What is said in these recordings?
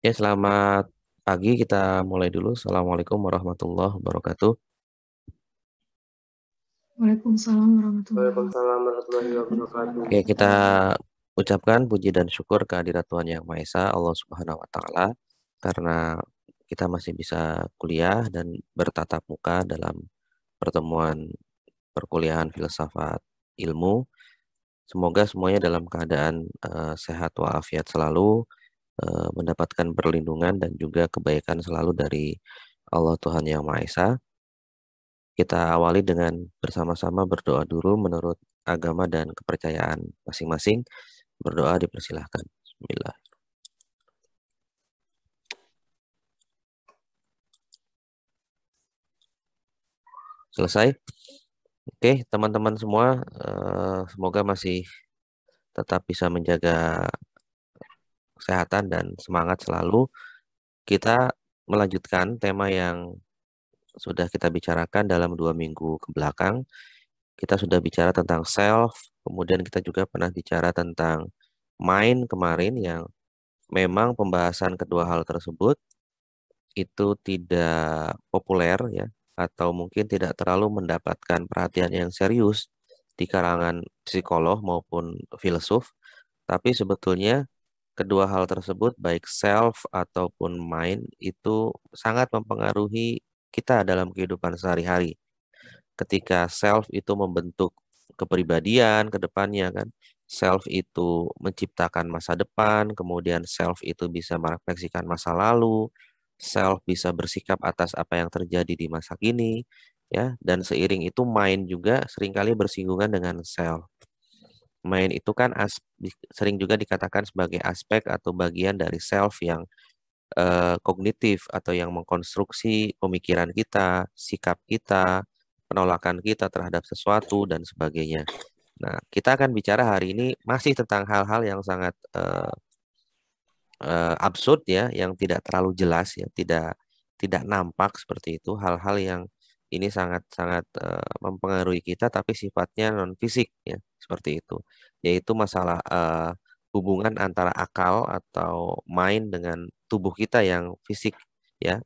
Ya, selamat pagi. Kita mulai dulu. Assalamualaikum warahmatullahi wabarakatuh. Waalaikumsalam warahmatullahi Waalaikumsalam warahmatullahi wabarakatuh. Oke, kita ucapkan puji dan syukur kehadirat Tuhan Yang Maha Esa, Allah Subhanahu wa Ta'ala, karena kita masih bisa kuliah dan bertatap muka dalam pertemuan perkuliahan filsafat ilmu. Semoga semuanya dalam keadaan sehat walafiat selalu, mendapatkan perlindungan dan juga kebaikan selalu dari Allah Tuhan Yang Maha Esa. Kita awali dengan bersama-sama berdoa dulu menurut agama dan kepercayaan masing-masing. Berdoa dipersilahkan. Bismillah. Selesai? Oke, teman-teman semua, semoga masih tetap bisa menjaga kesehatan dan semangat selalu. Kita melanjutkan tema yang sudah kita bicarakan dalam 2 minggu ke belakang. Kita sudah bicara tentang self, kemudian kita juga pernah bicara tentang mind kemarin, yang memang pembahasan kedua hal tersebut itu tidak populer ya, atau mungkin tidak terlalu mendapatkan perhatian yang serius di kalangan psikolog maupun filsuf. Tapi sebetulnya kedua hal tersebut, baik self ataupun mind, itu sangat mempengaruhi kita dalam kehidupan sehari-hari. Ketika self itu membentuk kepribadian ke depannya kan, self itu menciptakan masa depan, kemudian self itu bisa merefleksikan masa lalu, self bisa bersikap atas apa yang terjadi di masa kini, ya, dan seiring itu mind juga seringkali bersinggungan dengan self. Mind itu kan sering juga dikatakan sebagai aspek atau bagian dari self yang kognitif atau yang mengkonstruksi pemikiran kita, sikap kita, penolakan kita terhadap sesuatu dan sebagainya. Nah, kita akan bicara hari ini masih tentang hal-hal yang sangat absurd ya, yang tidak terlalu jelas ya, tidak tidak nampak seperti itu, hal-hal yang ini sangat-sangat mempengaruhi kita tapi sifatnya non fisik ya, seperti itu. Yaitu masalah hubungan antara akal atau mind dengan tubuh kita yang fisik ya,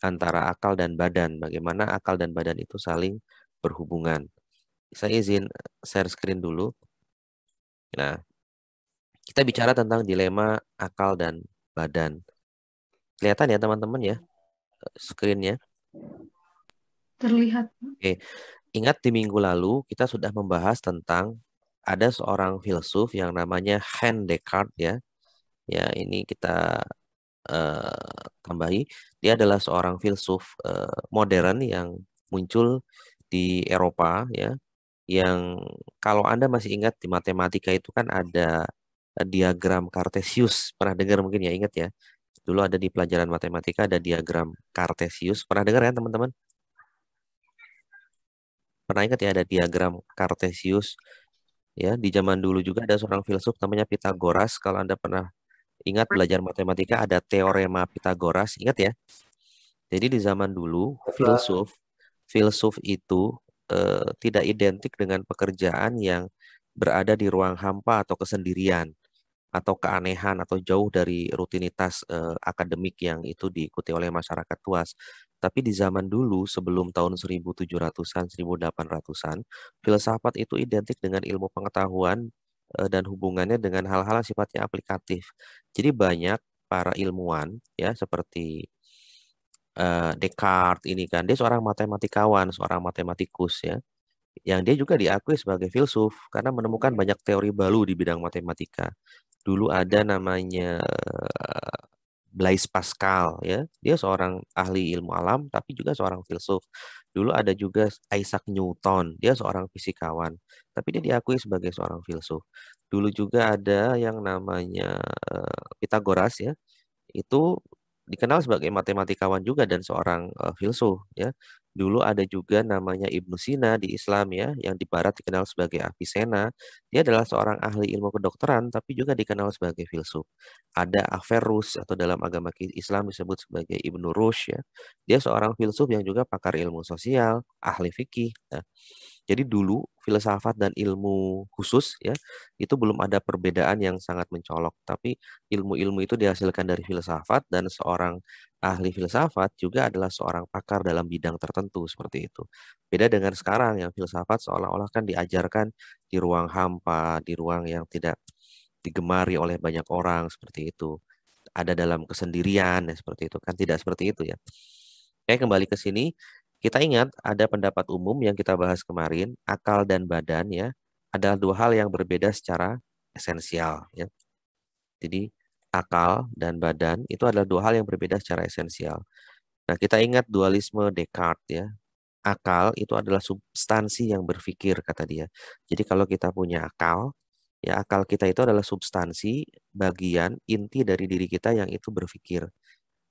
antara akal dan badan. Bagaimana akal dan badan itu saling berhubungan. Saya izin share screen dulu. Nah, kita bicara tentang dilema akal dan badan. Kelihatan ya teman-teman ya screen-nya. Terlihat. Oke, ingat di minggu lalu kita sudah membahas tentang ada seorang filsuf yang namanya René Descartes ya. Ya, ini kita tambahi. Dia adalah seorang filsuf modern yang muncul di Eropa ya. Yang kalau Anda masih ingat di matematika itu kan ada diagram Cartesius. Pernah dengar mungkin ya, ingat ya. Dulu ada di pelajaran matematika ada diagram Cartesius. Pernah dengar ya teman-teman? Pernah ingat ya ada diagram Cartesius? Ya, di zaman dulu juga ada seorang filsuf namanya Pythagoras. Kalau Anda pernah ingat belajar matematika ada teorema Pythagoras, ingat ya? Jadi di zaman dulu filsuf filsuf itu tidak identik dengan pekerjaan yang berada di ruang hampa atau kesendirian atau keanehan atau jauh dari rutinitas akademik yang itu diikuti oleh masyarakat luas. Tapi di zaman dulu sebelum tahun 1700-an, 1800-an, filsafat itu identik dengan ilmu pengetahuan dan hubungannya dengan hal-hal yang sifatnya aplikatif. Jadi banyak para ilmuwan ya seperti Descartes ini kan, dia seorang matematikawan, seorang matematikus ya, yang dia juga diakui sebagai filsuf karena menemukan banyak teori baru di bidang matematika. Dulu ada namanya Blaise Pascal ya, dia seorang ahli ilmu alam tapi juga seorang filsuf. Dulu ada juga Isaac Newton, dia seorang fisikawan, tapi dia diakui sebagai seorang filsuf. Dulu juga ada yang namanya Pythagoras ya, itu dikenal sebagai matematikawan juga dan seorang filsuf ya. Dulu ada juga namanya Ibnu Sina di Islam ya, yang di barat dikenal sebagai Avicenna. Dia adalah seorang ahli ilmu kedokteran tapi juga dikenal sebagai filsuf. Ada Averroes atau dalam agama Islam disebut sebagai Ibnu Rushd ya. Dia seorang filsuf yang juga pakar ilmu sosial, ahli fikih. Nah, jadi dulu filsafat dan ilmu khusus ya, itu belum ada perbedaan yang sangat mencolok. Tapi ilmu-ilmu itu dihasilkan dari filsafat dan seorang ahli filsafat juga adalah seorang pakar dalam bidang tertentu seperti itu. Beda dengan sekarang yang filsafat seolah-olah kan diajarkan di ruang hampa, di ruang yang tidak digemari oleh banyak orang seperti itu. Ada dalam kesendirian ya seperti itu kan, tidak seperti itu ya. Oke, kembali ke sini. Kita ingat ada pendapat umum yang kita bahas kemarin, akal dan badan ya, adalah dua hal yang berbeda secara esensial ya. Jadi akal dan badan itu adalah dua hal yang berbeda secara esensial. Nah, kita ingat dualisme Descartes ya. Akal itu adalah substansi yang berpikir kata dia. Jadi kalau kita punya akal, ya akal kita itu adalah substansi bagian inti dari diri kita yang itu berpikir.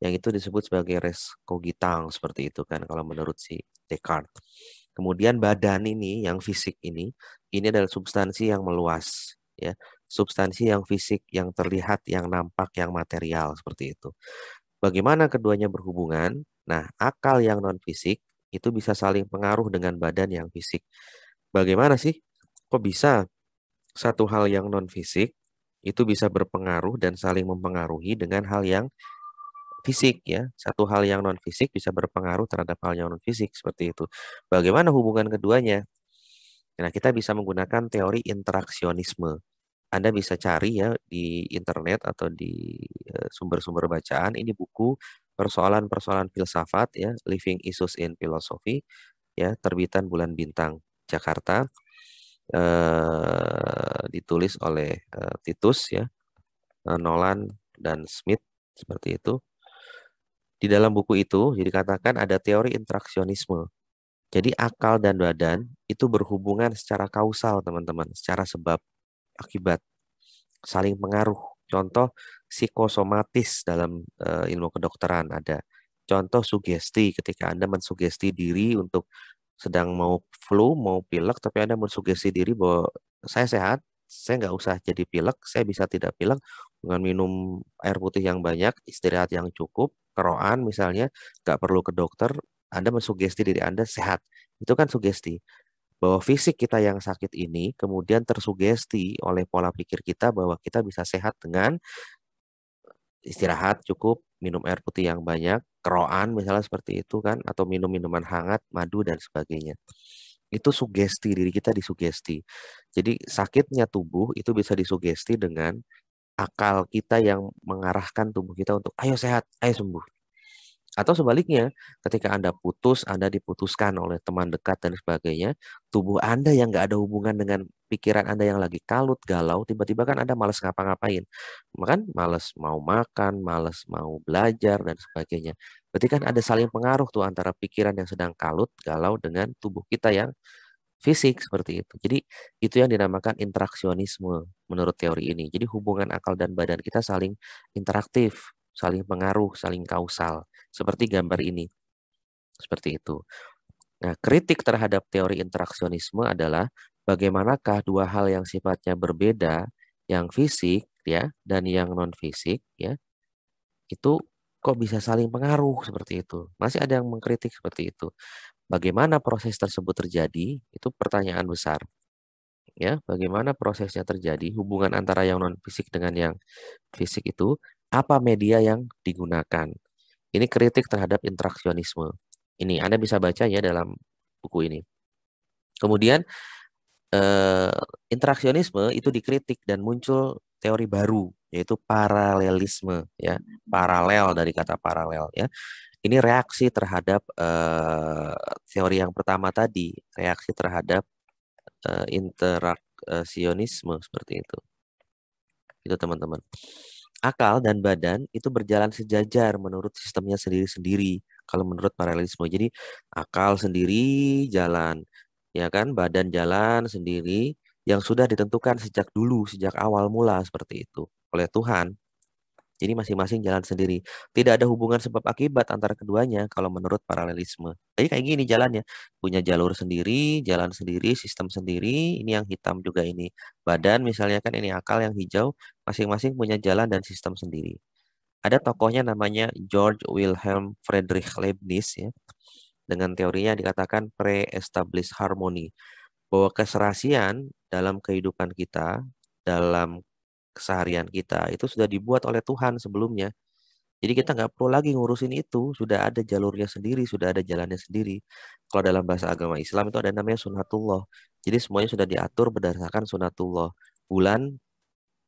Yang itu disebut sebagai res cogitans seperti itu kan kalau menurut si Descartes. Kemudian badan ini yang fisik ini adalah substansi yang meluas ya. Substansi yang fisik, yang terlihat, yang nampak, yang material seperti itu. Bagaimana keduanya berhubungan? Nah, akal yang non fisik itu bisa saling pengaruh dengan badan yang fisik. Bagaimana sih? Kok bisa satu hal yang non fisik itu bisa berpengaruh dan saling mempengaruhi dengan hal yang fisik ya. Satu hal yang non fisik bisa berpengaruh terhadap hal yang non fisik seperti itu. Bagaimana hubungan keduanya? Nah, kita bisa menggunakan teori interaksionisme. Anda bisa cari ya di internet atau di sumber-sumber bacaan. Ini buku persoalan-persoalan filsafat ya, Living Issues in Philosophy ya, terbitan Bulan Bintang Jakarta. Ditulis oleh Titus ya, Nolan dan Smith seperti itu. Di dalam buku itu dikatakan ada teori interaksionisme. Jadi akal dan badan itu berhubungan secara kausal, teman-teman, secara sebab akibat, saling pengaruh. Contoh psikosomatis dalam ilmu kedokteran ada. Contoh sugesti ketika Anda mensugesti diri untuk sedang mau flu, mau pilek, tapi Anda mensugesti diri bahwa saya sehat, saya nggak usah jadi pilek, saya bisa tidak pilek dengan minum air putih yang banyak, istirahat yang cukup, keroan misalnya, nggak perlu ke dokter, Anda mensugesti diri Anda sehat. Itu kan sugesti. Bahwa fisik kita yang sakit ini kemudian tersugesti oleh pola pikir kita bahwa kita bisa sehat dengan istirahat cukup, minum air putih yang banyak, keroan misalnya seperti itu kan, atau minum minuman hangat, madu dan sebagainya. Itu sugesti, diri kita disugesti. Jadi sakitnya tubuh itu bisa disugesti dengan akal kita yang mengarahkan tubuh kita untuk ayo sehat, ayo sembuh. Atau sebaliknya, ketika Anda putus, Anda diputuskan oleh teman dekat dan sebagainya, tubuh Anda yang nggak ada hubungan dengan pikiran Anda yang lagi kalut, galau, tiba-tiba kan Anda malas ngapa-ngapain. Makan, malas mau makan, malas mau belajar, dan sebagainya. Berarti kan ada saling pengaruh tuh antara pikiran yang sedang kalut, galau, dengan tubuh kita yang fisik seperti itu. Jadi itu yang dinamakan interaksionisme menurut teori ini. Jadi hubungan akal dan badan kita saling interaktif, saling pengaruh, saling kausal. Seperti gambar ini. Seperti itu. Nah, kritik terhadap teori interaksionisme adalah bagaimanakah dua hal yang sifatnya berbeda, yang fisik ya dan yang non fisik ya, itu kok bisa saling pengaruh seperti itu. Masih ada yang mengkritik seperti itu. Bagaimana proses tersebut terjadi? Itu pertanyaan besar. Ya, bagaimana prosesnya terjadi? Hubungan antara yang non fisik dengan yang fisik itu, apa media yang digunakan? Ini kritik terhadap interaksionisme. Ini Anda bisa baca ya dalam buku ini. Kemudian interaksionisme itu dikritik dan muncul teori baru yaitu paralelisme ya, paralel dari kata paralel ya. Ini reaksi terhadap teori yang pertama tadi, reaksi terhadap interaksionisme seperti itu. Itu teman-teman. Akal dan badan itu berjalan sejajar menurut sistemnya sendiri-sendiri. Kalau menurut paralelisme, jadi akal sendiri jalan, ya kan? Badan jalan sendiri yang sudah ditentukan sejak dulu, sejak awal mula seperti itu oleh Tuhan. Jadi masing-masing jalan sendiri. Tidak ada hubungan sebab akibat antara keduanya kalau menurut paralelisme. Jadi kayak gini jalannya. Punya jalur sendiri, jalan sendiri, sistem sendiri. Ini yang hitam juga ini. Badan misalnya kan ini akal yang hijau. Masing-masing punya jalan dan sistem sendiri. Ada tokohnya namanya George Wilhelm Friedrich Leibniz ya. Dengan teorinya dikatakan pre-established harmony. bahwa keserasian dalam kehidupan kita, dalam keseharian kita itu sudah dibuat oleh Tuhan sebelumnya. Jadi kita nggak perlu lagi ngurusin itu, sudah ada jalurnya sendiri, sudah ada jalannya sendiri. Kalau dalam bahasa agama Islam itu ada namanya sunatullah. Jadi semuanya sudah diatur berdasarkan sunatullah. Bulan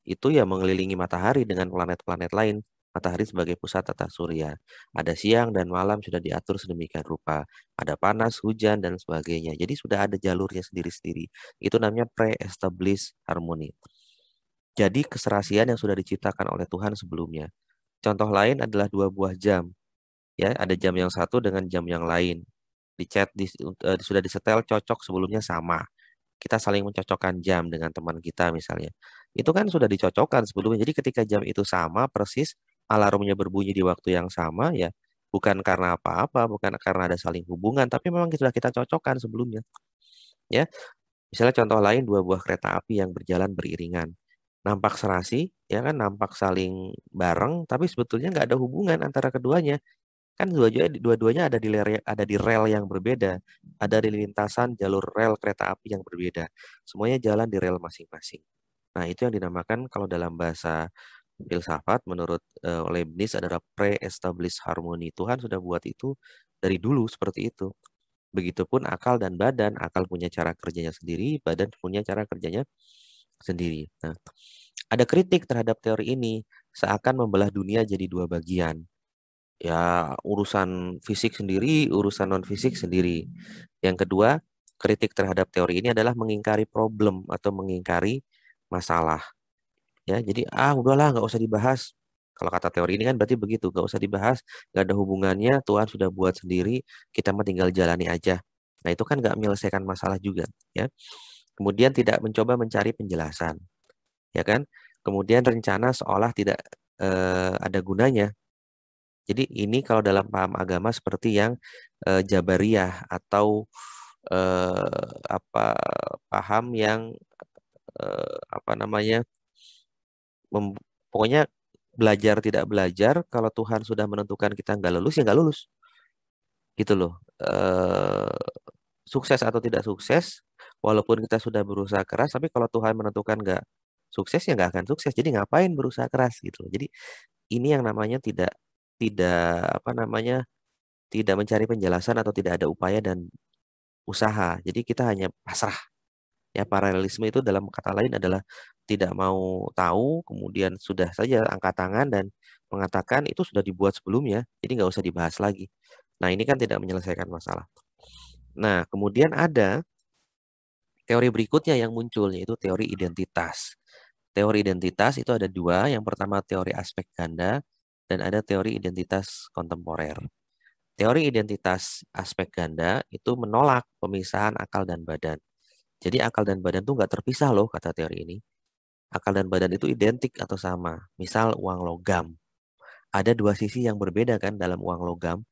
itu ya mengelilingi matahari dengan planet-planet lain. Matahari sebagai pusat tata surya. Ada siang dan malam sudah diatur sedemikian rupa. Ada panas, hujan, dan sebagainya. Jadi sudah ada jalurnya sendiri-sendiri. Itu namanya pre-established harmony. Jadi keserasian yang sudah diciptakan oleh Tuhan sebelumnya. Contoh lain adalah dua buah jam. Ya, ada jam yang satu dengan jam yang lain. Sudah disetel cocok sebelumnya sama. Kita saling mencocokkan jam dengan teman kita misalnya. Itu kan sudah dicocokkan sebelumnya. Jadi ketika jam itu sama persis, alarmnya berbunyi di waktu yang sama ya, bukan karena apa-apa, bukan karena ada saling hubungan, tapi memang sudah kita cocokkan sebelumnya. Ya, misalnya contoh lain dua buah kereta api yang berjalan beriringan. Nampak serasi, ya kan, nampak saling bareng, tapi sebetulnya nggak ada hubungan antara keduanya. Kan dua-duanya ada di rel yang berbeda, ada di lintasan jalur rel kereta api yang berbeda. Semuanya jalan di rel masing-masing. Nah, itu yang dinamakan kalau dalam bahasa filsafat menurut Leibniz adalah pre-established harmony. Tuhan sudah buat itu dari dulu seperti itu. Begitupun akal dan badan, akal punya cara kerjanya sendiri, badan punya cara kerjanya sendiri. Nah, ada kritik terhadap teori ini seakan membelah dunia jadi dua bagian. Ya, urusan fisik sendiri, urusan non-fisik sendiri. Yang kedua, kritik terhadap teori ini adalah mengingkari problem atau mengingkari masalah. Ya, jadi udahlah nggak usah dibahas. Kalau kata teori ini kan berarti begitu, nggak usah dibahas, nggak ada hubungannya, Tuhan sudah buat sendiri, kita mah tinggal jalani aja. Nah, itu kan nggak menyelesaikan masalah juga, ya. Kemudian tidak mencoba mencari penjelasan, ya kan? Kemudian rencana seolah tidak ada gunanya. Jadi ini kalau dalam paham agama seperti yang Jabariyah atau apa paham yang apa namanya pokoknya belajar tidak belajar kalau Tuhan sudah menentukan kita nggak lulus ya nggak lulus gitu loh. Sukses atau tidak sukses walaupun kita sudah berusaha keras tapi kalau Tuhan menentukan nggak sukses ya nggak akan sukses jadi ngapain berusaha keras gitu loh. Jadi ini yang namanya tidak tidak apa namanya tidak mencari penjelasan atau tidak ada upaya dan usaha. Jadi kita hanya pasrah. Ya, paralelisme itu dalam kata lain adalah tidak mau tahu, kemudian sudah saja angkat tangan dan mengatakan itu sudah dibuat sebelumnya, jadi nggak usah dibahas lagi. Nah, ini kan tidak menyelesaikan masalah. Nah, kemudian ada teori berikutnya yang muncul, yaitu teori identitas. Teori identitas itu ada dua, yang pertama teori aspek ganda, dan ada teori identitas kontemporer. Teori identitas aspek ganda itu menolak pemisahan akal dan badan. Jadi akal dan badan itu nggak terpisah loh kata teori ini. Akal dan badan itu identik atau sama. Misal uang logam. Ada dua sisi yang berbeda kan dalam uang logam.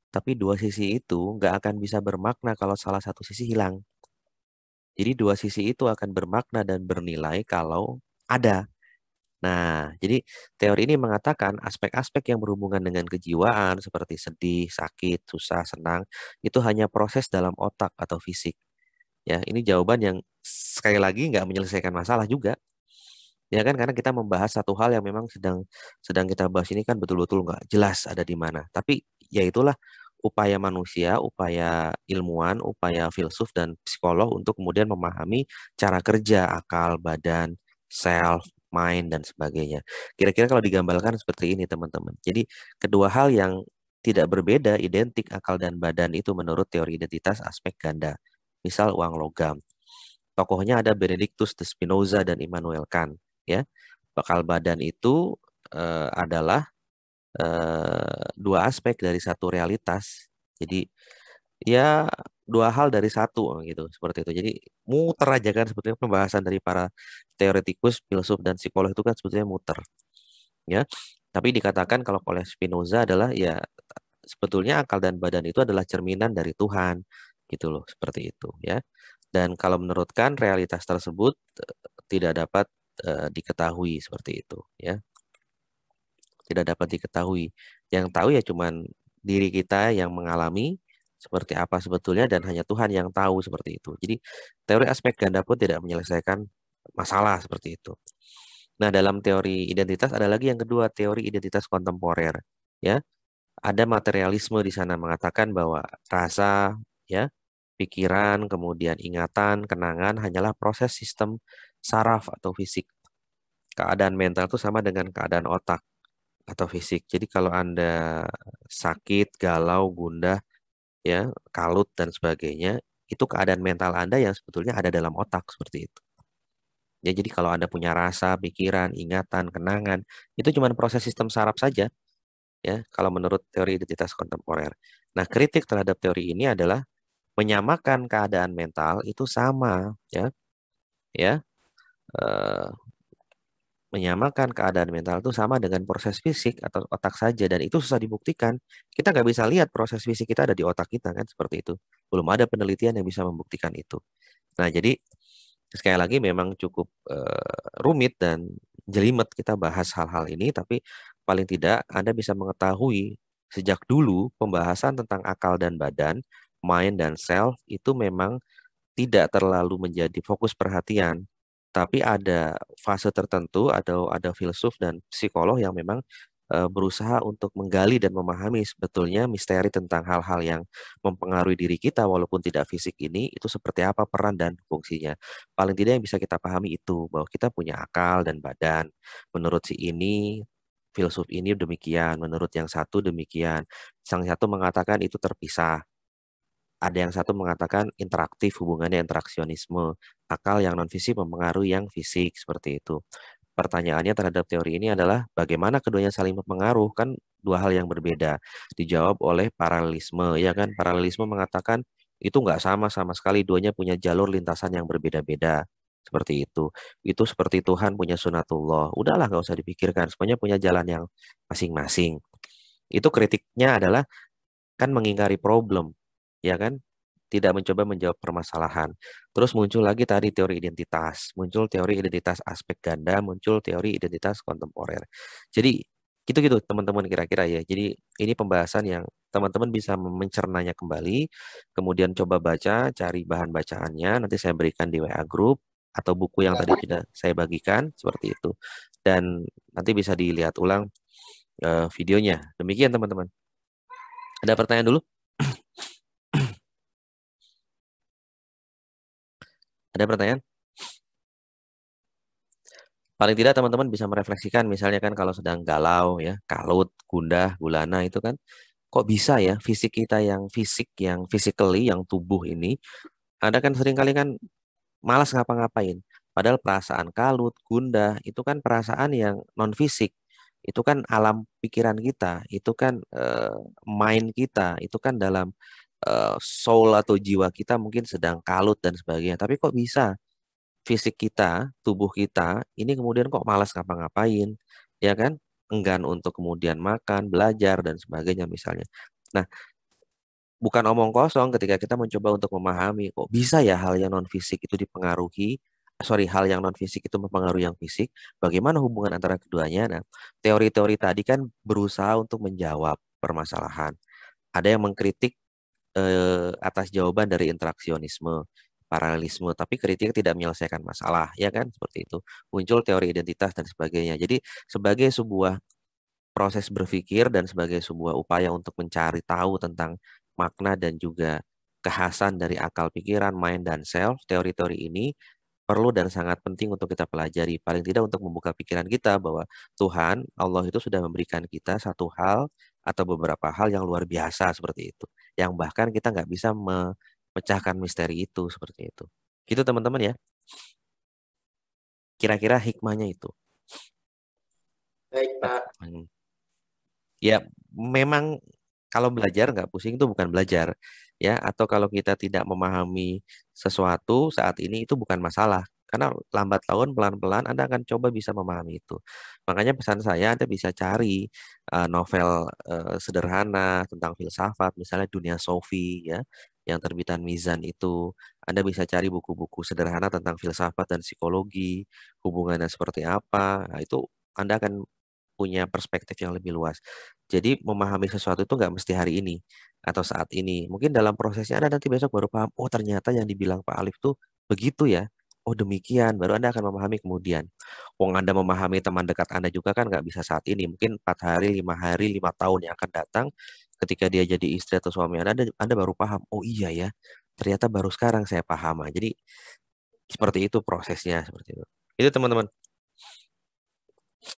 Tapi dua sisi itu nggak akan bisa bermakna kalau salah satu sisi hilang. Jadi dua sisi itu akan bermakna dan bernilai kalau ada. Nah, jadi teori ini mengatakan aspek-aspek yang berhubungan dengan kejiwaan seperti sedih, sakit, susah, senang, itu hanya proses dalam otak atau fisik. Ya, ini jawaban yang sekali lagi nggak menyelesaikan masalah juga. Ya kan, karena kita membahas satu hal yang memang sedang kita bahas ini kan betul-betul nggak jelas ada di mana. Tapi ya itulah upaya manusia, upaya ilmuwan, upaya filsuf dan psikolog untuk kemudian memahami cara kerja akal, badan, self, mind, dan sebagainya. Kira-kira kalau digambarkan seperti ini, teman-teman. Jadi kedua hal yang tidak berbeda, identik akal dan badan itu menurut teori identitas aspek ganda. Misal uang logam. Tokohnya ada Benedictus de Spinoza dan Immanuel Kant. Ya, akal badan itu adalah dua aspek dari satu realitas. Jadi ya dua hal dari satu gitu seperti itu. Jadi muter aja kan sebetulnya pembahasan dari para teoretikus, filsuf dan psikolog itu kan sebetulnya muter. Ya, tapi dikatakan kalau oleh Spinoza adalah ya sebetulnya akal dan badan itu adalah cerminan dari Tuhan gitu loh seperti itu ya. Dan kalau menurut Kant realitas tersebut tidak dapat diketahui seperti itu ya. Tidak dapat diketahui. Yang tahu ya cuman diri kita yang mengalami seperti apa sebetulnya dan hanya Tuhan yang tahu seperti itu. Jadi teori aspek ganda pun tidak menyelesaikan masalah seperti itu. Nah, dalam teori identitas ada lagi yang kedua, teori identitas kontemporer. Ya, ada materialisme di sana mengatakan bahwa rasa, ya, pikiran, kemudian ingatan, kenangan hanyalah proses sistem saraf atau fisik. Keadaan mental itu sama dengan keadaan otak atau fisik. Jadi kalau Anda sakit, galau, gundah, ya, kalut dan sebagainya, itu keadaan mental Anda yang sebetulnya ada dalam otak seperti itu. Ya, jadi kalau Anda punya rasa, pikiran, ingatan, kenangan, itu cuma proses sistem saraf saja, ya, kalau menurut teori identitas kontemporer. Nah, kritik terhadap teori ini adalah menyamakan keadaan mental itu sama, ya, ya, eh, menyamakan keadaan mental itu sama dengan proses fisik atau otak saja dan itu susah dibuktikan. Kita nggak bisa lihat proses fisik kita ada di otak kita kan seperti itu. Belum ada penelitian yang bisa membuktikan itu. Nah, jadi sekali lagi memang cukup rumit dan jelimet kita bahas hal-hal ini, tapi paling tidak Anda bisa mengetahui sejak dulu pembahasan tentang akal dan badan, mind dan self itu memang tidak terlalu menjadi fokus perhatian, tapi ada fase tertentu, ada filsuf dan psikolog yang memang berusaha untuk menggali dan memahami sebetulnya misteri tentang hal-hal yang mempengaruhi diri kita walaupun tidak fisik ini itu seperti apa peran dan fungsinya. Paling tidak yang bisa kita pahami itu bahwa kita punya akal dan badan. Menurut si ini filsuf ini demikian, menurut yang satu demikian. Sang satu mengatakan itu terpisah. Ada yang satu mengatakan interaktif, hubungannya interaksionisme. Akal yang non-fisik mempengaruhi yang fisik, seperti itu. Pertanyaannya terhadap teori ini adalah bagaimana keduanya saling berpengaruh, kan dua hal yang berbeda. Dijawab oleh paralelisme, ya kan? Paralelisme mengatakan itu nggak sama sekali, duanya punya jalur lintasan yang berbeda-beda. Seperti itu. Itu seperti Tuhan punya sunatullah. Udahlah, nggak usah dipikirkan. Semuanya punya jalan yang masing-masing. Itu kritiknya adalah kan mengingkari problem, ya kan? Tidak mencoba menjawab permasalahan. Terus muncul lagi tadi teori identitas, muncul teori identitas aspek ganda, muncul teori identitas kontemporer. Jadi gitu-gitu teman-teman kira-kira ya. Jadi ini pembahasan yang teman-teman bisa mencernanya kembali, kemudian coba baca, cari bahan bacaannya, nanti saya berikan di WA group atau buku yang tadi sudah saya bagikan seperti itu. Dan nanti bisa dilihat ulang videonya. Demikian teman-teman. Ada pertanyaan dulu? Ada pertanyaan? Paling tidak teman-teman bisa merefleksikan misalnya kan kalau sedang galau ya, kalut, gundah, gulana itu kan kok bisa ya fisik kita yang physically yang tubuh ini ada kan seringkali kan malas ngapa-ngapain. Padahal perasaan kalut, gundah itu kan perasaan yang non fisik. Itu kan alam pikiran kita, itu kan mind kita, itu kan dalam soul atau jiwa kita mungkin sedang kalut dan sebagainya. Tapi kok bisa fisik kita, tubuh kita, ini kemudian kok malas ngapa-ngapain, ya kan? Enggan untuk kemudian makan, belajar, dan sebagainya misalnya. Nah, bukan omong kosong ketika kita mencoba untuk memahami, kok bisa ya hal yang non-fisik itu hal yang non-fisik itu mempengaruhi yang fisik, bagaimana hubungan antara keduanya? Nah, teori-teori tadi kan berusaha untuk menjawab permasalahan. Ada yang mengkritik atas jawaban dari interaksionisme, paralelisme, tapi kritik tidak menyelesaikan masalah, ya kan? Seperti itu. Muncul teori identitas dan sebagainya. Jadi sebagai sebuah proses berpikir dan sebagai sebuah upaya untuk mencari tahu tentang makna dan juga kekhasan dari akal pikiran, mind, dan self, teori-teori ini perlu dan sangat penting untuk kita pelajari. Paling tidak untuk membuka pikiran kita bahwa Tuhan, Allah itu sudah memberikan kita satu hal atau beberapa hal yang luar biasa seperti itu. Yang bahkan kita nggak bisa memecahkan misteri itu seperti itu. Gitu teman-teman ya. Kira-kira hikmahnya itu. Baik, Pak. Ya, memang kalau belajar nggak pusing itu bukan belajar. Ya, atau kalau kita tidak memahami sesuatu saat ini itu bukan masalah. Karena lambat laun pelan-pelan Anda akan coba bisa memahami itu. Makanya pesan saya Anda bisa cari novel sederhana tentang filsafat, misalnya Dunia Sofi ya, yang terbitan Mizan itu. Anda bisa cari buku-buku sederhana tentang filsafat dan psikologi, hubungannya seperti apa. Nah, itu Anda akan punya perspektif yang lebih luas. Jadi memahami sesuatu itu nggak mesti hari ini. atau saat ini. Mungkin dalam prosesnya Anda nanti besok baru paham, oh ternyata yang dibilang Pak Alif tuh begitu ya. Oh demikian, baru Anda akan memahami kemudian. Wong Anda memahami teman dekat Anda juga kan nggak bisa saat ini. Mungkin 4 hari, 5 tahun yang akan datang, ketika dia jadi istri atau suami Anda baru paham, oh iya ya, ternyata baru sekarang saya paham. Jadi seperti itu prosesnya, seperti itu. Itu teman-teman.